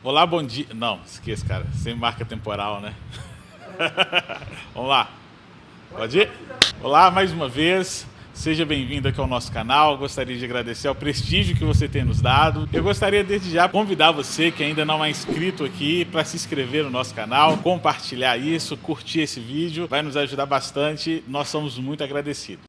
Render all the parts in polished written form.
Olá, bom dia. Não, esqueça, cara. Sem marca temporal, né? Vamos lá. Pode ir? Olá, mais uma vez. Seja bem-vindo aqui ao nosso canal. Gostaria de agradecer ao prestígio que você tem nos dado. Eu gostaria desde já convidar você que ainda não é inscrito aqui para se inscrever no nosso canal, compartilhar isso, curtir esse vídeo. Vai nos ajudar bastante. Nós somos muito agradecidos.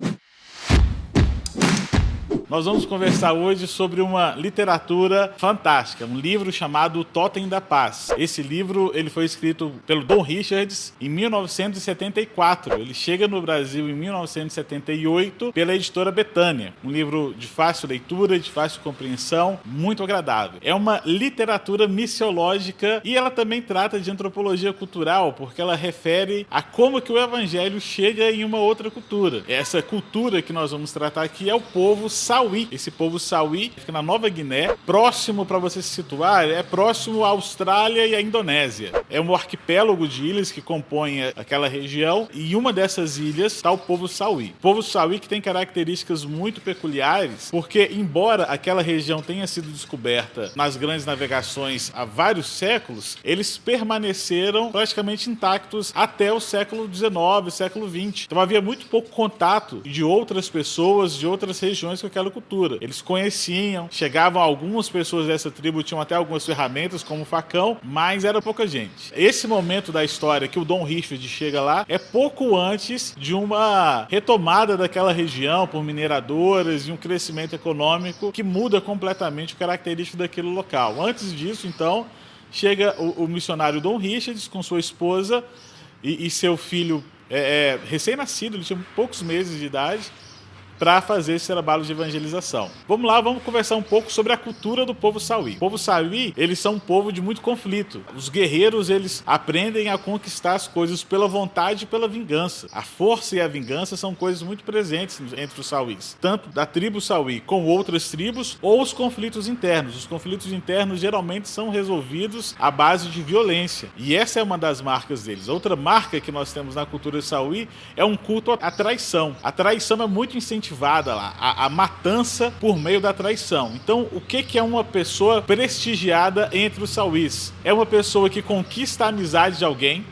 Nós vamos conversar hoje sobre uma literatura fantástica, um livro chamado O Totem da Paz. Esse livro ele foi escrito pelo Don Richards em 1974. Ele chega no Brasil em 1978 pela editora Betânia. Um livro de fácil leitura, de fácil compreensão, muito agradável. É uma literatura missiológica e ela também trata de antropologia cultural, porque ela refere a como que o evangelho chega em uma outra cultura. Essa cultura que nós vamos tratar aqui é o povo Sauí. Esse povo Sauí fica na Nova Guiné, próximo, para você se situar, é próximo à Austrália e à Indonésia. É um arquipélago de ilhas que compõe aquela região e em uma dessas ilhas está o povo Sauí. O povo Sauí que tem características muito peculiares, porque embora aquela região tenha sido descoberta nas grandes navegações há vários séculos, eles permaneceram praticamente intactos até o século XIX, século XX. Então havia muito pouco contato de outras pessoas, de outras regiões com aquela cultura. Eles conheciam, chegavam algumas pessoas dessa tribo, tinham até algumas ferramentas como facão, mas era pouca gente. Esse momento da história que o Don Richard chega lá é pouco antes de uma retomada daquela região por mineradoras e um crescimento econômico que muda completamente o característico daquele local. Antes disso, então, chega o missionário Don Richard com sua esposa e seu filho recém-nascido, ele tinha poucos meses de idade, para fazer esse trabalho de evangelização. Vamos lá, vamos conversar um pouco sobre a cultura do povo Sauí. O povo Sauí, eles são um povo de muito conflito. Os guerreiros, eles aprendem a conquistar as coisas pela vontade e pela vingança. A força e a vingança são coisas muito presentes entre os Sauís, tanto da tribo Sauí com outras tribos ou os conflitos internos. Os conflitos internos geralmente são resolvidos à base de violência. E essa é uma das marcas deles. Outra marca que nós temos na cultura Sauí é um culto à traição. A traição é muito incentivada lá, a matança por meio da traição. Então, o que é uma pessoa prestigiada entre os Sauís? É uma pessoa que conquista a amizade de alguém,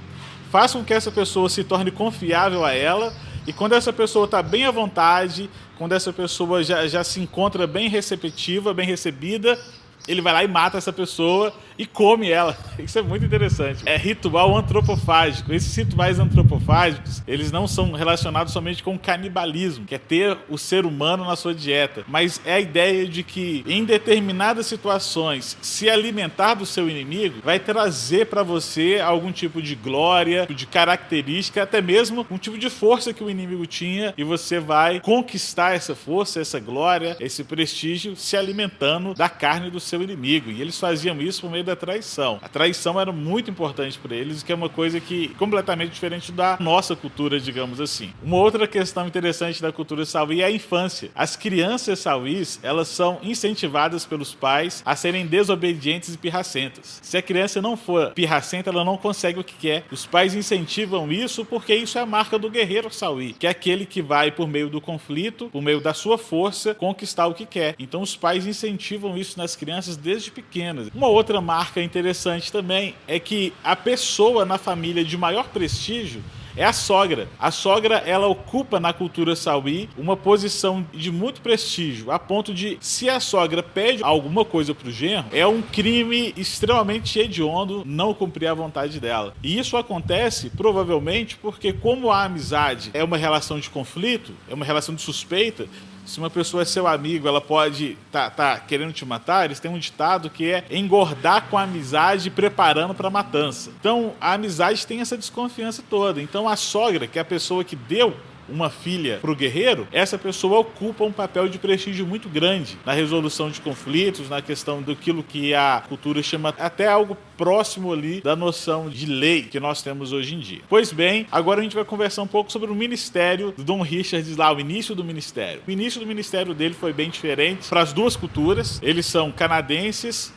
faz com que essa pessoa se torne confiável a ela, e quando essa pessoa está bem à vontade, quando essa pessoa já se encontra bem receptiva, bem recebida, ele vai lá e mata essa pessoa e come ela. Isso é muito interessante. É ritual antropofágico. Esses rituais antropofágicos, eles não são relacionados somente com o canibalismo, que é ter o ser humano na sua dieta, mas é a ideia de que, em determinadas situações, se alimentar do seu inimigo vai trazer para você algum tipo de glória, de característica, até mesmo um tipo de força que o inimigo tinha, e você vai conquistar essa força, essa glória, esse prestígio, se alimentando da carne do seu inimigo. E eles faziam isso por meio da traição. A traição era muito importante para eles, que é uma coisa que completamente diferente da nossa cultura, digamos assim. Uma outra questão interessante da cultura Sauí é a infância. As crianças Sauís, elas são incentivadas pelos pais a serem desobedientes e pirracentas. Se a criança não for pirracenta, ela não consegue o que quer. Os pais incentivam isso porque isso é a marca do guerreiro Sauí, que é aquele que vai, por meio do conflito, por meio da sua força, conquistar o que quer. Então os pais incentivam isso nas crianças desde pequenas. Uma outra marca interessante também é que a pessoa na família de maior prestígio é a sogra. A sogra, ela ocupa na cultura Sauí uma posição de muito prestígio, a ponto de, se a sogra pede alguma coisa pro genro, é um crime extremamente hediondo não cumprir a vontade dela. E isso acontece provavelmente porque, como a amizade é uma relação de conflito, é uma relação de suspeita, se uma pessoa é seu amigo, ela pode tá querendo te matar, eles têm um ditado que é engordar com a amizade preparando para a matança. Então, a amizade tem essa desconfiança toda. Então, a sogra, que é a pessoa que deu uma filha para o guerreiro, essa pessoa ocupa um papel de prestígio muito grande na resolução de conflitos, na questão daquilo que a cultura chama até algo próximo ali da noção de lei que nós temos hoje em dia. Pois bem, agora a gente vai conversar um pouco sobre o ministério do Don Richard lá, o início do ministério. O início do ministério dele foi bem diferente para as duas culturas. Eles são canadenses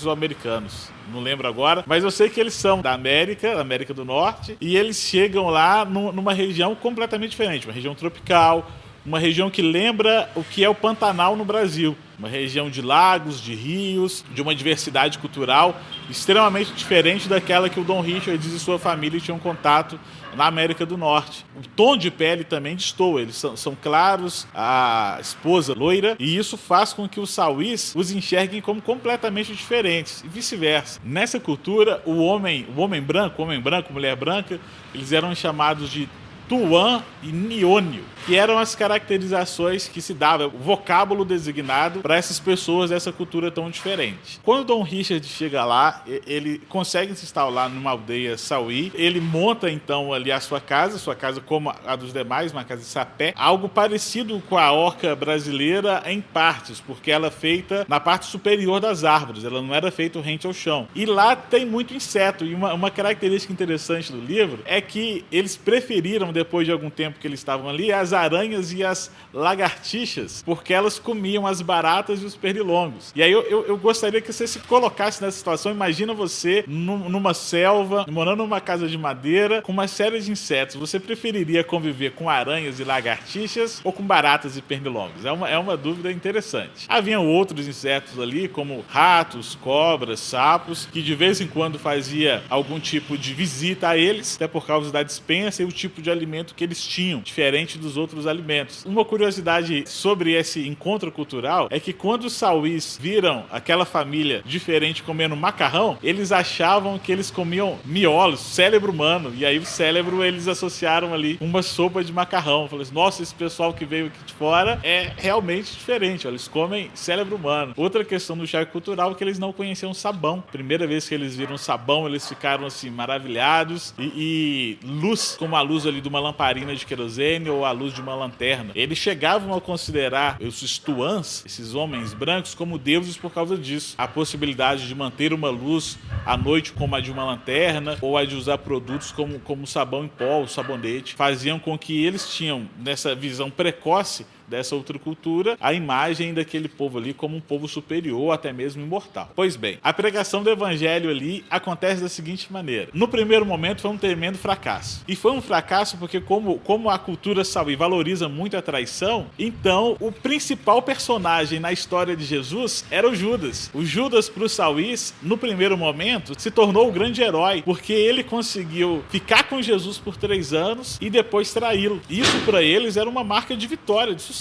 ou americanos, não lembro agora, mas eu sei que eles são da América do Norte, e eles chegam lá numa região completamente diferente, uma região tropical, uma região que lembra o que é o Pantanal no Brasil. Uma região de lagos, de rios, de uma diversidade cultural extremamente diferente daquela que o Dom Richards e sua família tinham contato na América do Norte. O tom de pele também destoa, eles são claros, a esposa loira, e isso faz com que os sauís os enxerguem como completamente diferentes, e vice-versa. Nessa cultura, o homem branco, mulher branca, eles eram chamados de Tuan e Niônio, que eram as caracterizações que se dava, o vocábulo designado para essas pessoas dessa cultura tão diferente. Quando Dom Richard chega lá, ele consegue se instalar numa aldeia sauí, ele monta então ali a sua casa como a dos demais, uma casa de sapé, algo parecido com a orca brasileira em partes, porque ela é feita na parte superior das árvores, ela não era feita rente ao chão. E lá tem muito inseto, e uma característica interessante do livro é que eles preferiram, depois de algum tempo que eles estavam ali, as aranhas e as lagartixas, porque elas comiam as baratas e os pernilongos. E aí eu gostaria que você se colocasse nessa situação. Imagina você numa selva, morando numa casa de madeira, com uma série de insetos. Você preferiria conviver com aranhas e lagartixas ou com baratas e pernilongos? É uma dúvida interessante. Haviam outros insetos ali, como ratos, cobras, sapos, que de vez em quando fazia algum tipo de visita a eles, até por causa da dispensa e o tipo de alimento que eles tinham, diferente dos outros alimentos. Uma curiosidade sobre esse encontro cultural é que quando os sauís viram aquela família diferente comendo macarrão, eles achavam que eles comiam miolos, cérebro humano, e aí o cérebro eles associaram ali uma sopa de macarrão. Falaram assim, nossa, esse pessoal que veio aqui de fora é realmente diferente, eles comem cérebro humano. Outra questão do choque cultural é que eles não conheciam sabão. Primeira vez que eles viram sabão, eles ficaram assim maravilhados, e luz, como a luz ali de uma lamparina de querosene ou a luz de uma lanterna. Eles chegavam a considerar os tuans, esses homens brancos, como deuses por causa disso. A possibilidade de manter uma luz à noite como a de uma lanterna, ou a de usar produtos como sabão em pó, o sabonete, faziam com que eles tinham, nessa visão precoce dessa outra cultura, a imagem daquele povo ali como um povo superior, até mesmo imortal. Pois bem, a pregação do evangelho ali acontece da seguinte maneira. No primeiro momento foi um tremendo fracasso. E foi um fracasso porque como a cultura sauí valoriza muito a traição, então o principal personagem na história de Jesus era o Judas. O Judas para os sauís, no primeiro momento, se tornou o grande herói, porque ele conseguiu ficar com Jesus por 3 anos e depois traí-lo. Isso para eles era uma marca de vitória, de sucesso.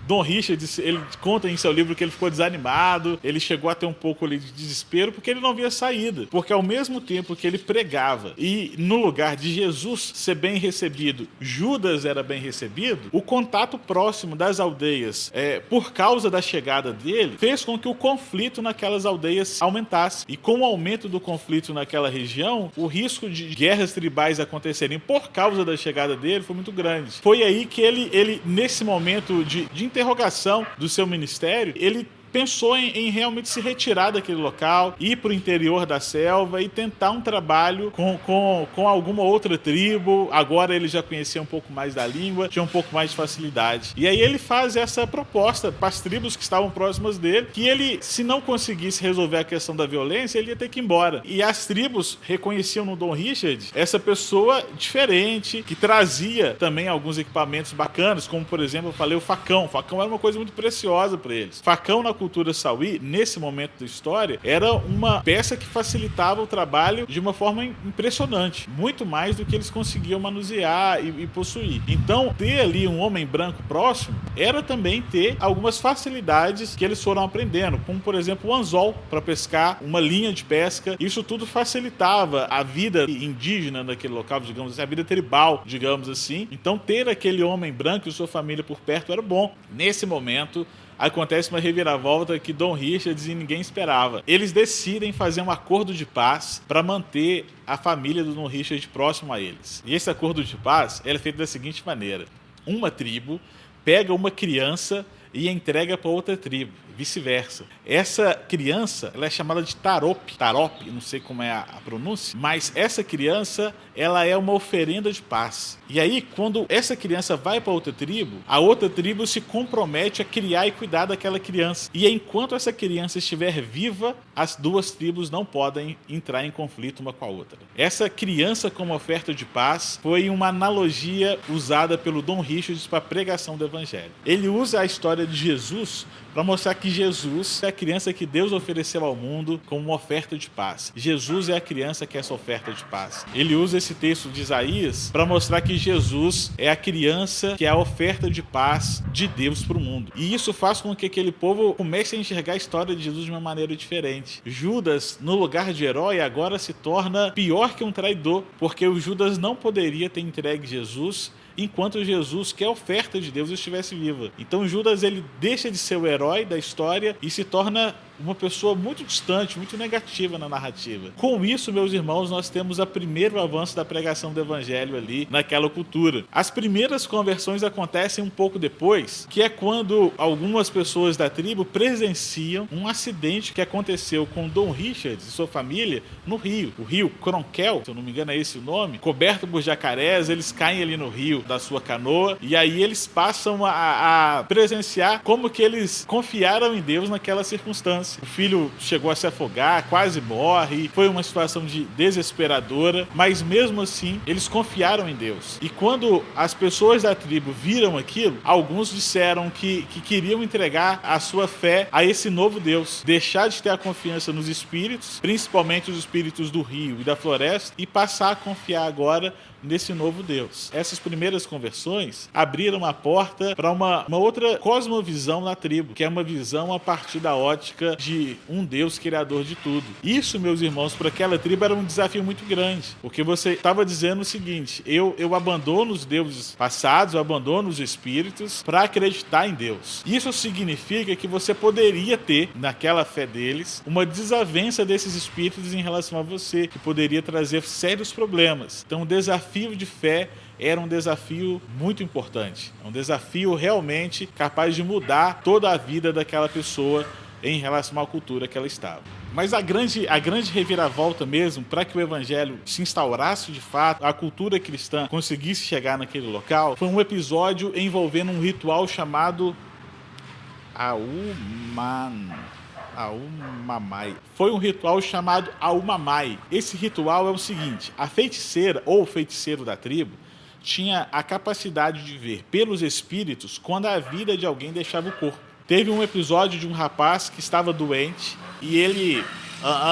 Dom Richard, ele conta em seu livro que ele ficou desanimado, ele chegou a ter um pouco ali de desespero porque ele não via saída, porque ao mesmo tempo que ele pregava e no lugar de Jesus ser bem recebido, Judas era bem recebido, o contato próximo das aldeias, por causa da chegada dele, fez com que o conflito naquelas aldeias aumentasse, e com o aumento do conflito naquela região, o risco de guerras tribais acontecerem por causa da chegada dele foi muito grande. Foi aí que ele nesse momento de interrogação do seu ministério, ele pensou em realmente se retirar daquele local, ir para o interior da selva e tentar um trabalho com alguma outra tribo. Agora ele já conhecia um pouco mais da língua, tinha um pouco mais de facilidade. E aí ele faz essa proposta para as tribos que estavam próximas dele, que ele, se não conseguisse resolver a questão da violência, ele ia ter que ir embora. E as tribos reconheciam no Dom Richard essa pessoa diferente, que trazia também alguns equipamentos bacanas, como por exemplo, eu falei, o facão. O facão era uma coisa muito preciosa para eles. Facão na cultura sauí, nesse momento da história, era uma peça que facilitava o trabalho de uma forma impressionante, muito mais do que eles conseguiam manusear e possuir. Então, ter ali um homem branco próximo era também ter algumas facilidades que eles foram aprendendo, como por exemplo o anzol para pescar, uma linha de pesca. Isso tudo facilitava a vida indígena naquele local, digamos assim, a vida tribal, digamos assim. Então, ter aquele homem branco e sua família por perto era bom. Nesse momento, acontece uma reviravolta que Dom Richard e ninguém esperava. Eles decidem fazer um acordo de paz para manter a família do Dom Richard próximo a eles. E esse acordo de paz é feito da seguinte maneira. Uma tribo pega uma criança e entrega para outra tribo. vice-versa. Essa criança, ela é chamada de Tarop, não sei como é a pronúncia, mas essa criança, ela é uma oferenda de paz. E aí, quando essa criança vai para outra tribo, a outra tribo se compromete a criar e cuidar daquela criança. E enquanto essa criança estiver viva, as duas tribos não podem entrar em conflito uma com a outra. Essa criança como oferta de paz foi uma analogia usada pelo Dom Richards para a pregação do Evangelho. Ele usa a história de Jesus para mostrar que Jesus é a criança que Deus ofereceu ao mundo como uma oferta de paz. Jesus é a criança que é essa oferta de paz. Ele usa esse texto de Isaías para mostrar que Jesus é a criança que é a oferta de paz de Deus para o mundo. E isso faz com que aquele povo comece a enxergar a história de Jesus de uma maneira diferente. Judas, no lugar de herói, agora se torna pior que um traidor, porque o Judas não poderia ter entregue Jesus enquanto Jesus, que é a oferta de Deus, estivesse viva. Então Judas, ele deixa de ser o herói da história e se torna uma pessoa muito distante, muito negativa na narrativa. Com isso, meus irmãos, nós temos o primeiro avanço da pregação do Evangelho ali naquela cultura. As primeiras conversões acontecem um pouco depois, que é quando algumas pessoas da tribo presenciam um acidente que aconteceu com Dom Richards e sua família no rio. O rio Cronquel, se eu não me engano é esse o nome, coberto por jacarés, eles caem ali no rio da sua canoa e aí eles passam a presenciar como que eles confiaram em Deus naquela circunstância. O filho chegou a se afogar, quase morre, foi uma situação desesperadora, mas mesmo assim eles confiaram em Deus. E quando as pessoas da tribo viram aquilo, alguns disseram que queriam entregar a sua fé a esse novo Deus, deixar de ter a confiança nos espíritos, principalmente os espíritos do rio e da floresta, e passar a confiar agora nesse novo Deus. Essas primeiras conversões abriram a porta para uma outra cosmovisão na tribo, que é uma visão a partir da ótica de um Deus criador de tudo. Isso, meus irmãos, para aquela tribo era um desafio muito grande, porque você estava dizendo o seguinte: eu abandono os deuses passados, eu abandono os espíritos para acreditar em Deus. Isso significa que você poderia ter, naquela fé deles, uma desavença desses espíritos em relação a você, que poderia trazer sérios problemas. Então, o desafio de fé era um desafio muito importante, um desafio realmente capaz de mudar toda a vida daquela pessoa em relação à cultura que ela estava. Mas a grande reviravolta mesmo, para que o Evangelho se instaurasse de fato, a cultura cristã conseguisse chegar naquele local, foi um episódio envolvendo um ritual chamado Aumamai. Foi um ritual chamado Aumamai. Esse ritual é o seguinte: a feiticeira ou o feiticeiro da tribo tinha a capacidade de ver pelos espíritos quando a vida de alguém deixava o corpo. Teve um episódio de um rapaz que estava doente e ele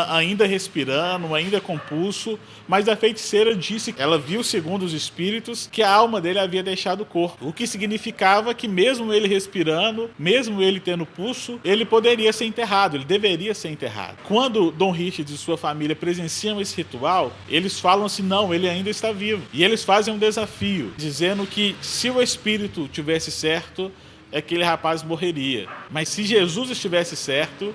ainda respirando, ainda com pulso, mas a feiticeira disse que ela viu, segundo os espíritos, que a alma dele havia deixado o corpo, o que significava que mesmo ele respirando, mesmo ele tendo pulso, ele poderia ser enterrado, ele deveria ser enterrado. Quando Dom Richards e sua família presenciam esse ritual, eles falam assim: não, ele ainda está vivo. E eles fazem um desafio, dizendo que se o espírito tivesse certo, aquele rapaz morreria. Mas se Jesus estivesse certo,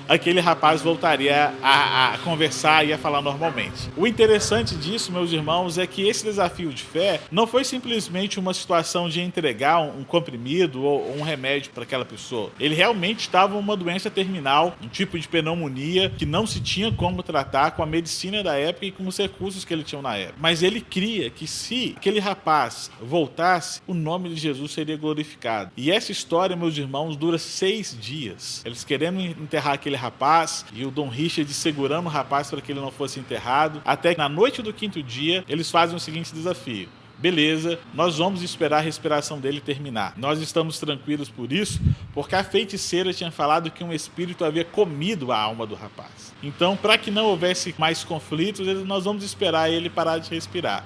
aquele rapaz voltaria a conversar e a falar normalmente. O interessante disso, meus irmãos, é que esse desafio de fé não foi simplesmente uma situação de entregar um comprimido ou um remédio para aquela pessoa. Ele realmente estava uma doença terminal, um tipo de pneumonia que não se tinha como tratar com a medicina da época e com os recursos que ele tinha na época. Mas ele cria que se aquele rapaz voltasse, o nome de Jesus seria glorificado. E essa história, meus irmãos, dura 6 dias. Eles querendo enterrar aquele rapaz e o Dom Richard segurando o rapaz para que ele não fosse enterrado, até que na noite do 5º dia eles fazem o seguinte desafio: beleza, nós vamos esperar a respiração dele terminar. Nós estamos tranquilos por isso, porque a feiticeira tinha falado que um espírito havia comido a alma do rapaz. Então, para que não houvesse mais conflitos, nós vamos esperar ele parar de respirar.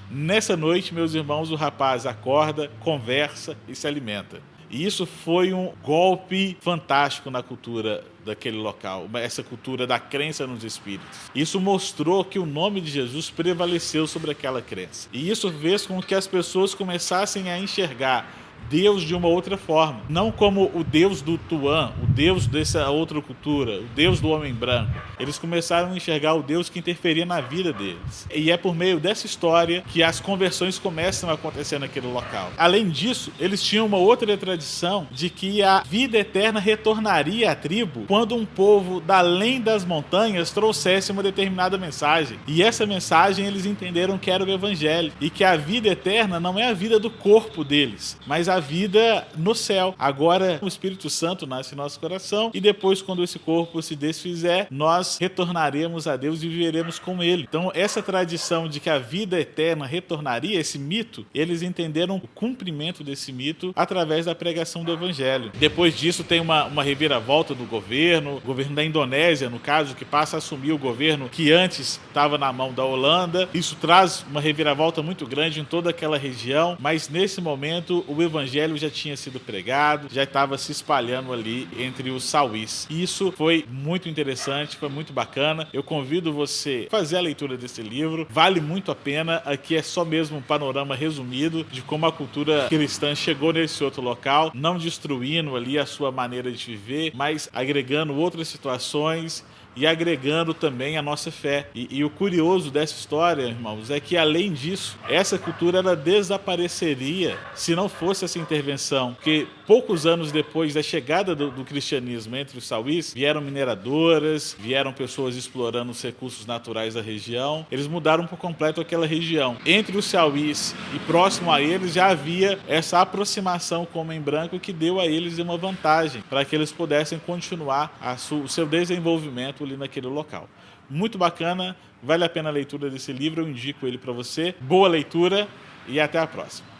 Nessa noite, meus irmãos, o rapaz acorda, conversa e se alimenta. E isso foi um golpe fantástico na cultura daquele local, essa cultura da crença nos espíritos. Isso mostrou que o nome de Jesus prevaleceu sobre aquela crença. E isso fez com que as pessoas começassem a enxergar Deus de uma outra forma. Não como o Deus do Tuan, o Deus dessa outra cultura, o Deus do homem branco. Eles começaram a enxergar o Deus que interferia na vida deles. E é por meio dessa história que as conversões começam a acontecer naquele local. Além disso, eles tinham uma outra tradição de que a vida eterna retornaria à tribo quando um povo da além das montanhas trouxesse uma determinada mensagem. E essa mensagem eles entenderam que era o Evangelho. E que a vida eterna não é a vida do corpo deles, mas a vida no céu. Agora o Espírito Santo nasce em nosso coração e depois, quando esse corpo se desfizer, nós retornaremos a Deus e viveremos com Ele. Então essa tradição de que a vida eterna retornaria, esse mito, eles entenderam o cumprimento desse mito através da pregação do Evangelho. Depois disso tem uma reviravolta do governo, o governo da Indonésia, no caso, que passa a assumir o governo que antes estava na mão da Holanda. Isso traz uma reviravolta muito grande em toda aquela região, mas nesse momento o Evangelho já tinha sido pregado, já estava se espalhando ali entre os sauís. Isso foi muito interessante, foi muito bacana. Eu convido você a fazer a leitura desse livro, vale muito a pena. Aqui é só mesmo um panorama resumido de como a cultura cristã chegou nesse outro local, não destruindo ali a sua maneira de viver, mas agregando outras situações e agregando também a nossa fé. E o curioso dessa história, irmãos, é que além disso, essa cultura ela desapareceria se não fosse essa intervenção, porque poucos anos depois da chegada do cristianismo entre os sauís, vieram mineradoras, vieram pessoas explorando os recursos naturais da região, eles mudaram por completo aquela região. Entre os sauís e próximo a eles já havia essa aproximação com o homem branco que deu a eles uma vantagem para que eles pudessem continuar o seu desenvolvimento ali naquele local. Muito bacana, vale a pena a leitura desse livro, eu indico ele para você. Boa leitura e até a próxima.